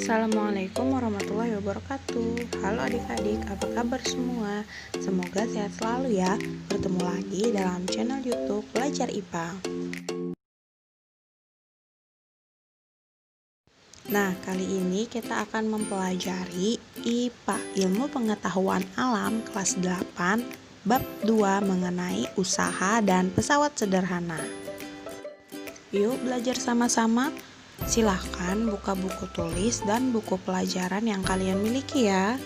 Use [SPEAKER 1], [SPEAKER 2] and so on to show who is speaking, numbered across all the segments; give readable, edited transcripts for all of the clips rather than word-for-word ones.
[SPEAKER 1] Assalamualaikum warahmatullahi wabarakatuh. Halo adik-adik, apa kabar semua? Semoga sehat selalu ya. Bertemu lagi dalam channel YouTube Belajar IPA. Nah, kali ini kita akan mempelajari IPA, Ilmu Pengetahuan Alam kelas 8, bab 2 mengenai usaha dan pesawat sederhana. Yuk belajar sama-sama. Silahkan buka buku tulis dan buku pelajaran yang kalian miliki ya.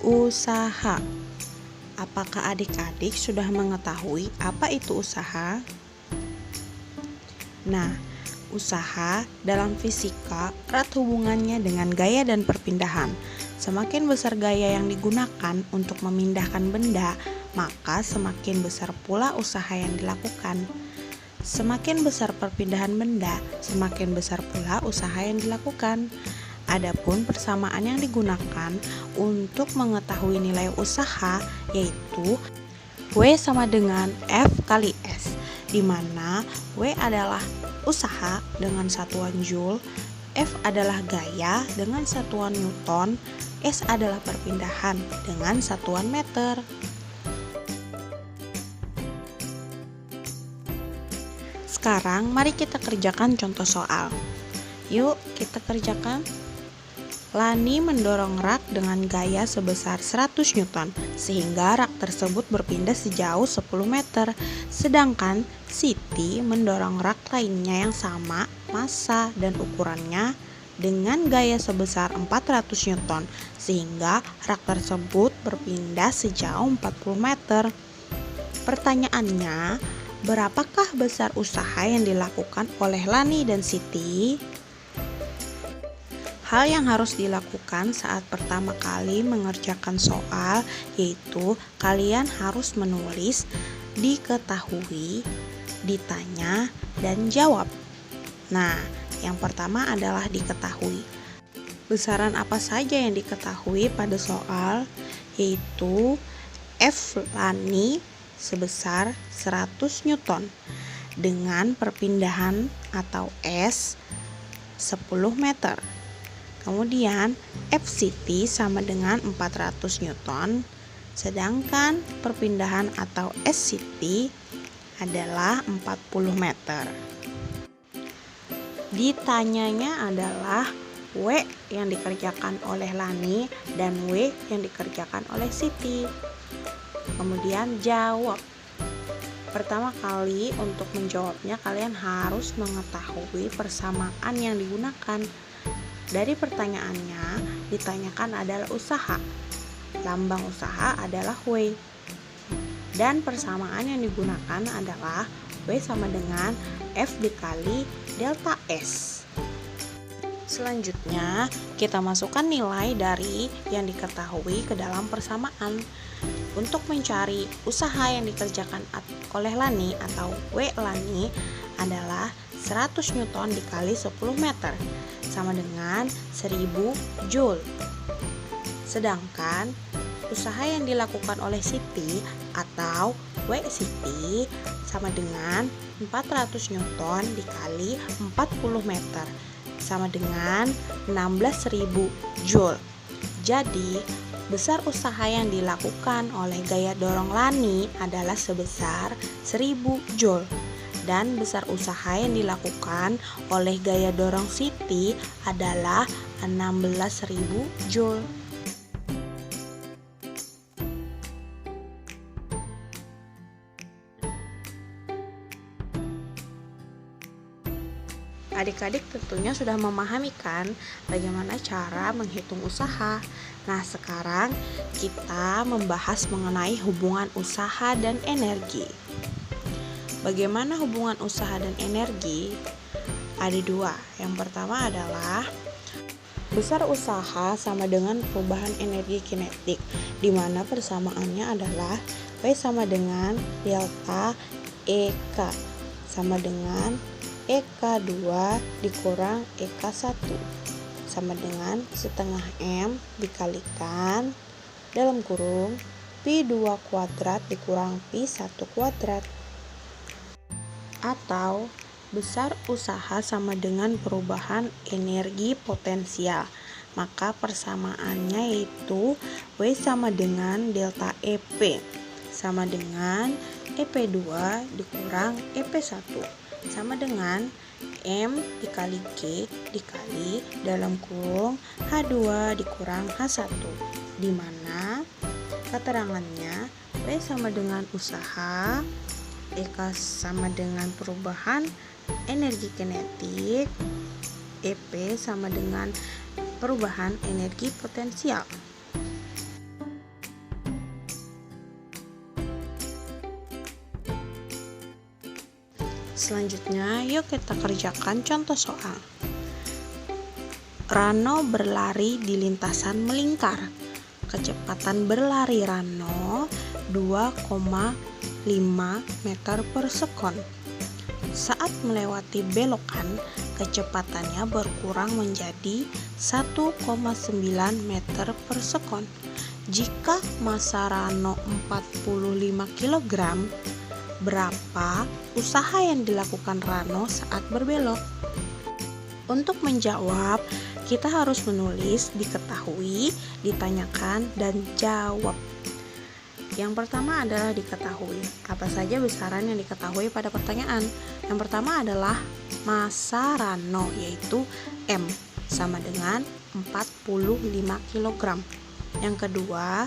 [SPEAKER 1] Usaha. Apakah adik-adik sudah mengetahui apa itu usaha? Nah, usaha dalam fisika erat hubungannya dengan gaya dan perpindahan. Semakin besar gaya yang digunakan untuk memindahkan benda, maka semakin besar pula usaha yang dilakukan. Semakin besar perpindahan benda, semakin besar pula usaha yang dilakukan. Adapun persamaan yang digunakan untuk mengetahui nilai usaha yaitu W sama dengan F kali S, di mana W adalah usaha dengan satuan Joule, F adalah gaya dengan satuan Newton, S adalah perpindahan dengan satuan meter. Sekarang mari kita kerjakan contoh soal. Yuk kita kerjakan. Lani mendorong rak dengan gaya sebesar 100 Newton sehingga rak tersebut berpindah sejauh 10 meter. Sedangkan Siti mendorong rak lainnya yang sama massa dan ukurannya dengan gaya sebesar 400 Newton sehingga rak tersebut berpindah sejauh 40 meter. Pertanyaannya, berapakah besar usaha yang dilakukan oleh Lani dan Siti? Hal yang harus dilakukan saat pertama kali mengerjakan soal yaitu kalian harus menulis diketahui, ditanya, dan jawab. Nah, yang pertama adalah diketahui. Besaran apa saja yang diketahui pada soal? Yaitu F Lani sebesar 100 Newton dengan perpindahan atau S 10 meter. Kemudian F Siti sama dengan 400 Newton, sedangkan perpindahan atau S Siti adalah 40 meter. Ditanyanya adalah W yang dikerjakan oleh Lani dan W yang dikerjakan oleh Siti. Kemudian jawab. Pertama kali untuk menjawabnya kalian harus mengetahui persamaan yang digunakan. Dari pertanyaannya ditanyakan adalah usaha. Lambang usaha adalah W. Dan persamaan yang digunakan adalah W sama dengan F dikali delta S. Selanjutnya, kita masukkan nilai dari yang diketahui ke dalam persamaan. Untuk mencari usaha yang dikerjakan oleh Lani atau W Lani adalah 100 Newton dikali 10 meter sama dengan 1000 Joule. Sedangkan usaha yang dilakukan oleh Siti atau W Siti sama dengan 400 Newton dikali 40 meter sama dengan 16.000 Joule. Jadi, besar usaha yang dilakukan oleh gaya dorong Lani adalah sebesar 1000 Joule. Dan besar usaha yang dilakukan oleh gaya dorong Siti adalah 16.000 Joule. Adik-adik tentunya sudah memahami kan bagaimana cara menghitung usaha. Nah, sekarang kita membahas mengenai hubungan usaha dan energi. Bagaimana hubungan usaha dan energi? Ada dua. Yang pertama adalah besar usaha sama dengan perubahan energi kinetik, di mana persamaannya adalah W sama dengan delta EK sama dengan EK2 dikurang EK1 sama dengan setengah M dikalikan dalam kurung Pi2 kuadrat dikurang Pi1 kuadrat. atau besar usaha sama dengan perubahan energi potensial. Maka persamaannya yaitu W sama dengan delta EP sama dengan EP2 dikurang EP1 sama dengan M dikali G dikali dalam kurung H2 dikurang H1, di mana keterangannya W sama dengan usaha, EK sama dengan perubahan energi kinetik, EP sama dengan perubahan energi potensial. Selanjutnya, yuk kita kerjakan contoh soal. Rano berlari di lintasan melingkar. Kecepatan berlari Rano 2,5 meter per sekon. Saat melewati belokan, kecepatannya berkurang menjadi 1,9 meter per sekon. Jika massa Rano 45 kg, berapa usaha yang dilakukan Rano saat berbelok? Untuk menjawab, kita harus menulis diketahui, ditanyakan, dan jawab. Yang pertama adalah diketahui. Apa saja besaran yang diketahui pada pertanyaan? Yang pertama adalah massa Rano, yaitu M, sama dengan 45 kg. Yang kedua,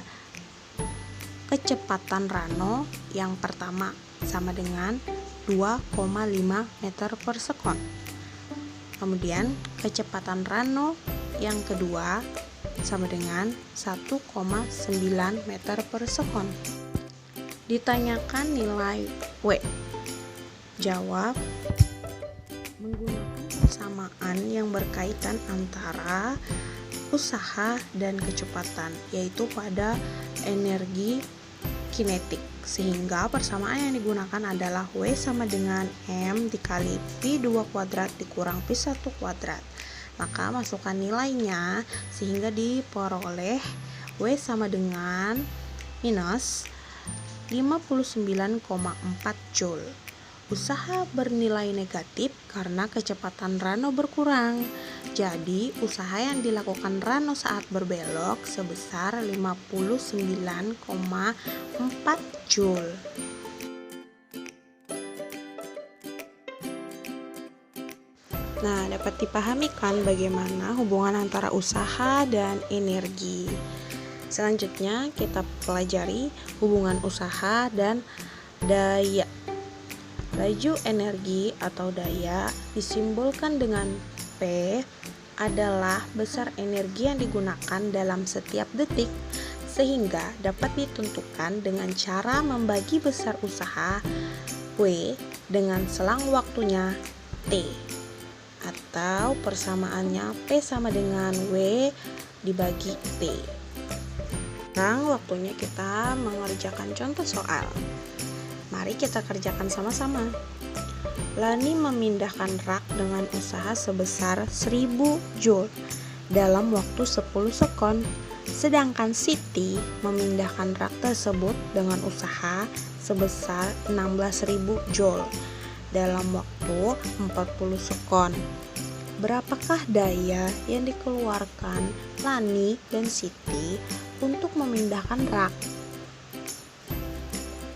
[SPEAKER 1] kecepatan Rano yang pertama sama dengan 2,5 meter per sekon. Kemudian kecepatan Rano yang kedua sama dengan 1,9 meter per sekon. Ditanyakan nilai W. Jawab menggunakan persamaan yang berkaitan antara usaha dan kecepatan, yaitu pada energi kinetik, sehingga persamaan yang digunakan adalah W sama dengan M dikali Pi2 kuadrat dikurang Pi1 kuadrat. Maka masukkan nilainya sehingga diperoleh W sama dengan minus 59,4 Joule. Usaha bernilai negatif karena kecepatan Rano berkurang. Jadi, usaha yang dilakukan Rano saat berbelok sebesar 59,4 Joule. Nah, dapat dipahami kan bagaimana hubungan antara usaha dan energi. Selanjutnya, kita pelajari hubungan usaha dan daya. Laju energi atau daya disimbolkan dengan P adalah besar energi yang digunakan dalam setiap detik, sehingga dapat ditentukan dengan cara membagi besar usaha W dengan selang waktunya T, atau persamaannya P sama dengan W dibagi T. Sekarang waktunya kita mengerjakan contoh soal. Mari kita kerjakan sama-sama. Lani memindahkan rak dengan usaha sebesar 1000 Joule dalam waktu 10 sekon. Sedangkan Siti memindahkan rak tersebut dengan usaha sebesar 16.000 Joule dalam waktu 40 sekon. Berapakah daya yang dikeluarkan Lani dan Siti untuk memindahkan rak?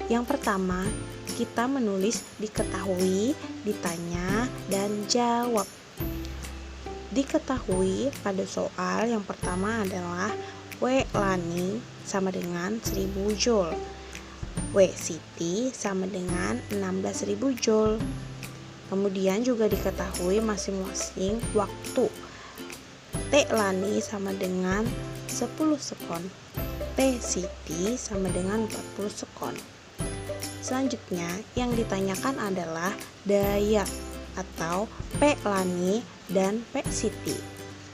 [SPEAKER 1] Yang pertama, kita menulis diketahui, ditanya, dan jawab. Diketahui pada soal yang pertama adalah W Lani sama dengan 1000 Joule, W Siti sama dengan 16.000 Joule. Kemudian juga diketahui masing-masing waktu. T Lani sama dengan 10 sekon, T Siti sama dengan 40 sekon. Selanjutnya yang ditanyakan adalah daya atau P Lani dan P Siti,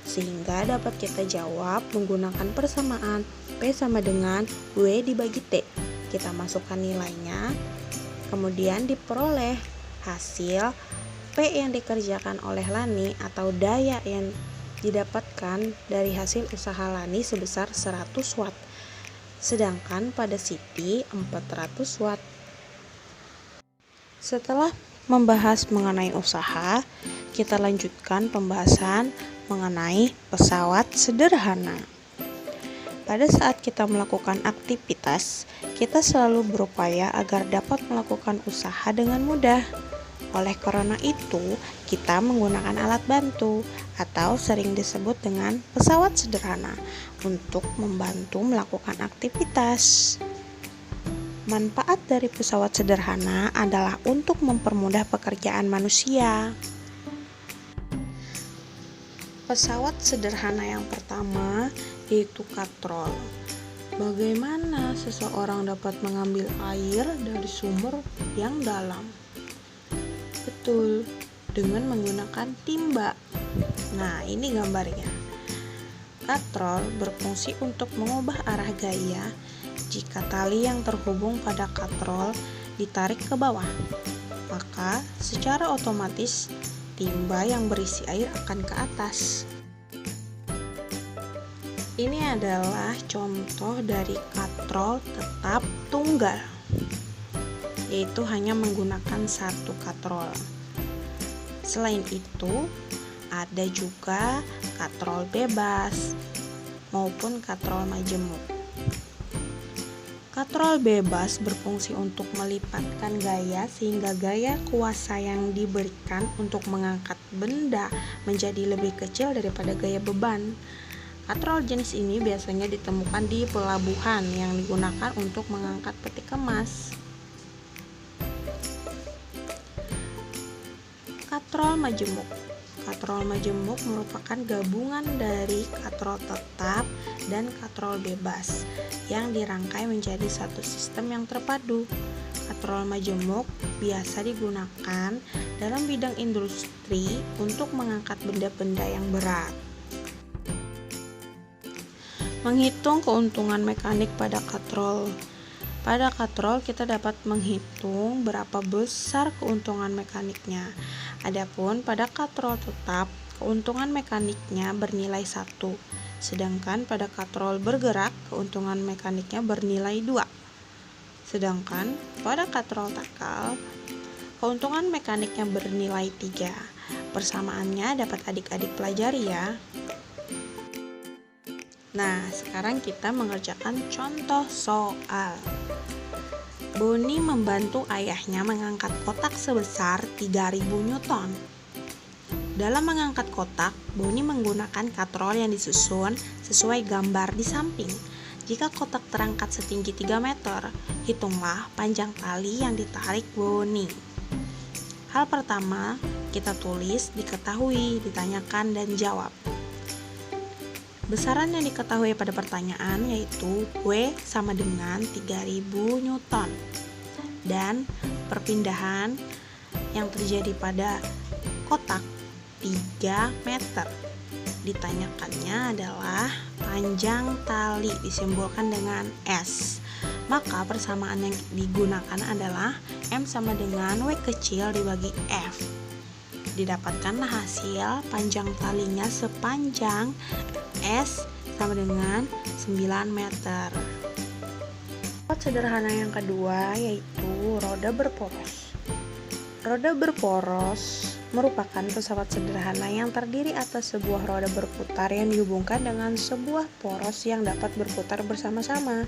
[SPEAKER 1] sehingga dapat kita jawab menggunakan persamaan P sama dengan W dibagi T. Kita masukkan nilainya, kemudian diperoleh hasil P yang dikerjakan oleh Lani atau daya yang didapatkan dari hasil usaha Lani sebesar 100 watt, sedangkan pada Siti 400 watt. Setelah membahas mengenai usaha, kita lanjutkan pembahasan mengenai pesawat sederhana. Pada saat kita melakukan aktivitas, kita selalu berupaya agar dapat melakukan usaha dengan mudah. Oleh karena itu, kita menggunakan alat bantu atau sering disebut dengan pesawat sederhana untuk membantu melakukan aktivitas. Manfaat dari pesawat sederhana adalah untuk mempermudah pekerjaan manusia. Pesawat sederhana yang pertama yaitu katrol. Bagaimana seseorang dapat mengambil air dari sumber yang dalam? Betul, dengan menggunakan timba. Nah, ini gambarnya. Katrol berfungsi untuk mengubah arah gaya jika tali yang terhubung pada katrol ditarik ke bawah. Maka secara otomatis timba yang berisi air akan ke atas. Ini adalah contoh dari katrol tetap tunggal, yaitu hanya menggunakan satu katrol. Selain itu, ada juga katrol bebas maupun katrol majemuk. Katrol bebas berfungsi untuk melipatkan gaya sehingga gaya kuasa yang diberikan untuk mengangkat benda menjadi lebih kecil daripada gaya beban. Katrol jenis ini biasanya ditemukan di pelabuhan yang digunakan untuk mengangkat peti kemas. Katrol majemuk. Katrol majemuk merupakan gabungan dari katrol tetap dan katrol bebas yang dirangkai menjadi satu sistem yang terpadu. Katrol majemuk biasa digunakan dalam bidang industri untuk mengangkat benda-benda yang berat. Menghitung keuntungan mekanik pada katrol. Pada katrol kita dapat menghitung berapa besar keuntungan mekaniknya. Adapun pada katrol tetap, keuntungan mekaniknya bernilai 1, sedangkan pada katrol bergerak, keuntungan mekaniknya bernilai 2. Sedangkan pada katrol takal, keuntungan mekaniknya bernilai 3. Persamaannya dapat adik-adik pelajari ya. Nah, sekarang kita mengerjakan contoh soal. Boni membantu ayahnya mengangkat kotak sebesar 3000 Newton. Dalam mengangkat kotak, Boni menggunakan katrol yang disusun sesuai gambar di samping. Jika kotak terangkat setinggi 3 meter, hitunglah panjang tali yang ditarik Boni. Hal pertama, kita tulis diketahui, ditanyakan, dan jawab. Besaran yang diketahui pada pertanyaan yaitu W sama dengan 3000 Newton dan perpindahan yang terjadi pada kotak 3 meter. Ditanyakannya adalah panjang tali disimbolkan dengan S. Maka persamaan yang digunakan adalah M sama dengan W kecil dibagi F. Didapatkanlah hasil panjang talinya sepanjang S sama dengan 9 meter. Pesawat sederhana yang kedua yaitu roda berporos. Roda berporos merupakan pesawat sederhana yang terdiri atas sebuah roda berputar yang dihubungkan dengan sebuah poros yang dapat berputar bersama-sama.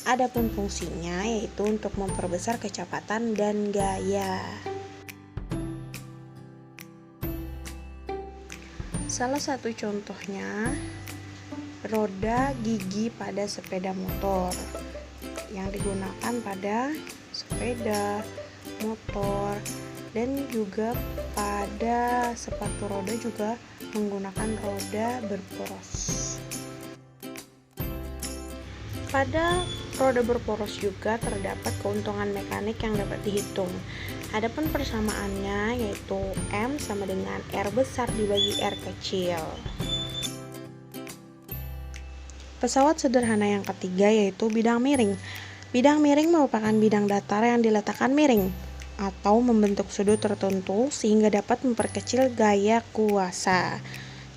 [SPEAKER 1] Adapun fungsinya yaitu untuk memperbesar kecepatan dan gaya. Salah satu contohnya roda gigi pada sepeda motor yang digunakan pada sepeda motor dan juga pada sepatu roda juga menggunakan roda berporos. Pada roda berporos juga terdapat keuntungan mekanik yang dapat dihitung. Adapun persamaannya yaitu M sama dengan R besar dibagi R kecil. Pesawat sederhana yang ketiga yaitu bidang miring. Bidang miring merupakan bidang datar yang diletakkan miring atau membentuk sudut tertentu sehingga dapat memperkecil gaya kuasa.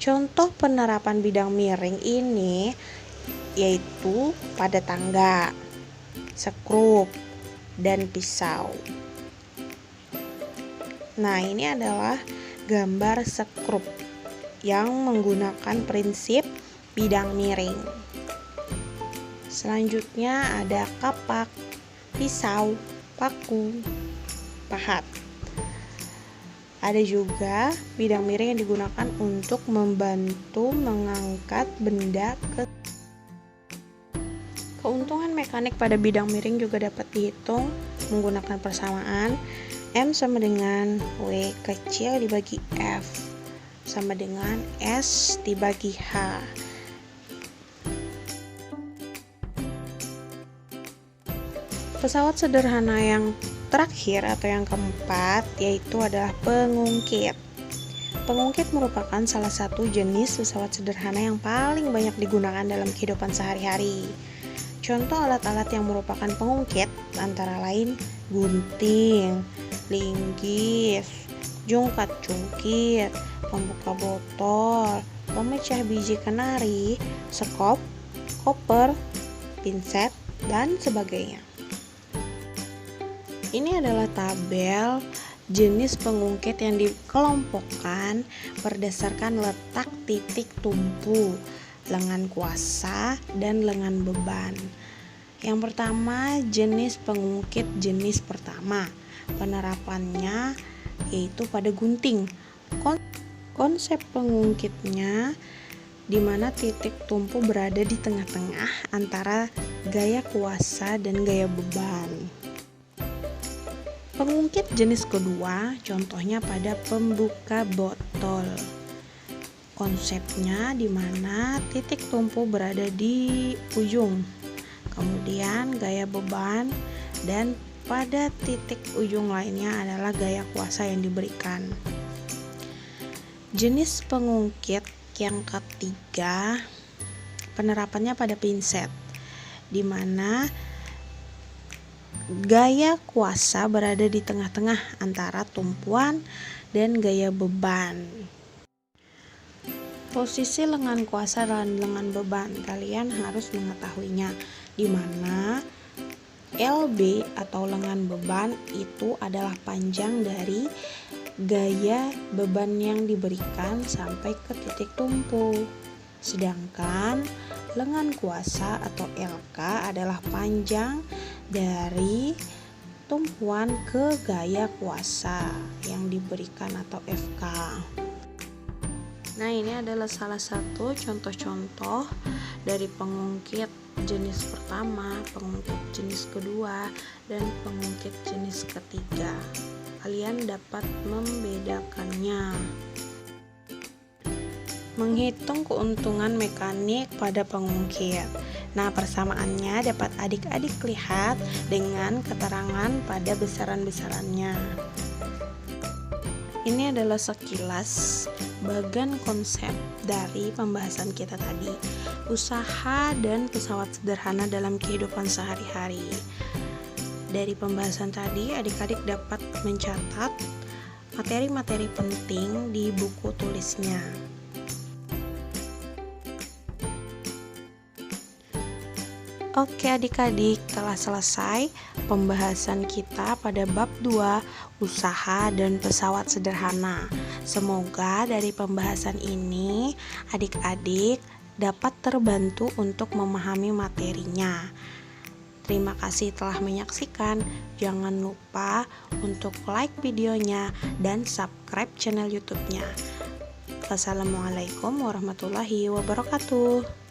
[SPEAKER 1] Contoh penerapan bidang miring ini yaitu pada tangga, skrup, dan pisau. Nah, ini adalah gambar skrup yang menggunakan prinsip bidang miring. Selanjutnya ada kapak, pisau, paku, pahat. Ada juga bidang miring yang digunakan untuk membantu mengangkat benda ke. Keuntungan mekanik pada bidang miring juga dapat dihitung menggunakan persamaan M sama dengan W kecil dibagi F sama dengan S dibagi H. Pesawat sederhana yang terakhir atau yang keempat yaitu adalah pengungkit. Pengungkit merupakan salah satu jenis pesawat sederhana yang paling banyak digunakan dalam kehidupan sehari-hari. Contoh alat-alat yang merupakan pengungkit antara lain gunting, linggis, jungkat jungkit, pembuka botol, pemecah biji kenari, sekop, koper, pinset, dan sebagainya. Ini adalah tabel jenis pengungkit yang dikelompokkan berdasarkan letak titik tumpu, lengan kuasa, dan lengan beban. Yang pertama, jenis pengungkit jenis pertama. Penerapannya yaitu pada gunting. Konsep pengungkitnya di mana titik tumpu berada di tengah-tengah antara gaya kuasa dan gaya beban. Pengungkit jenis kedua contohnya pada pembuka botol. Konsepnya di mana titik tumpu berada di ujung, kemudian gaya beban, dan pada titik ujung lainnya adalah gaya kuasa yang diberikan. Jenis pengungkit yang ketiga penerapannya pada pinset, di mana gaya kuasa berada di tengah-tengah antara tumpuan dan gaya beban. Posisi lengan kuasa dan lengan beban kalian harus mengetahuinya, di mana LB atau lengan beban itu adalah panjang dari gaya beban yang diberikan sampai ke titik tumpu. Sedangkan lengan kuasa atau LK adalah panjang dari tumpuan ke gaya kuasa yang diberikan atau FK. Nah, ini adalah salah satu contoh-contoh dari pengungkit jenis pertama, pengungkit jenis kedua, dan pengungkit jenis ketiga. Kalian dapat membedakannya. Menghitung keuntungan mekanik pada pengungkit. Nah, persamaannya dapat adik-adik lihat dengan keterangan pada besaran-besarannya. Ini adalah sekilas bagan konsep dari pembahasan kita tadi, usaha dan pesawat sederhana dalam kehidupan sehari-hari. Dari pembahasan tadi, adik-adik dapat mencatat materi-materi penting di buku tulisnya. Oke adik-adik, telah selesai pembahasan kita pada bab 2, usaha dan pesawat sederhana. Semoga dari pembahasan ini adik-adik dapat terbantu untuk memahami materinya. Terima kasih telah menyaksikan. Jangan lupa untuk like videonya dan subscribe channel YouTube-nya. Wassalamualaikum warahmatullahi wabarakatuh.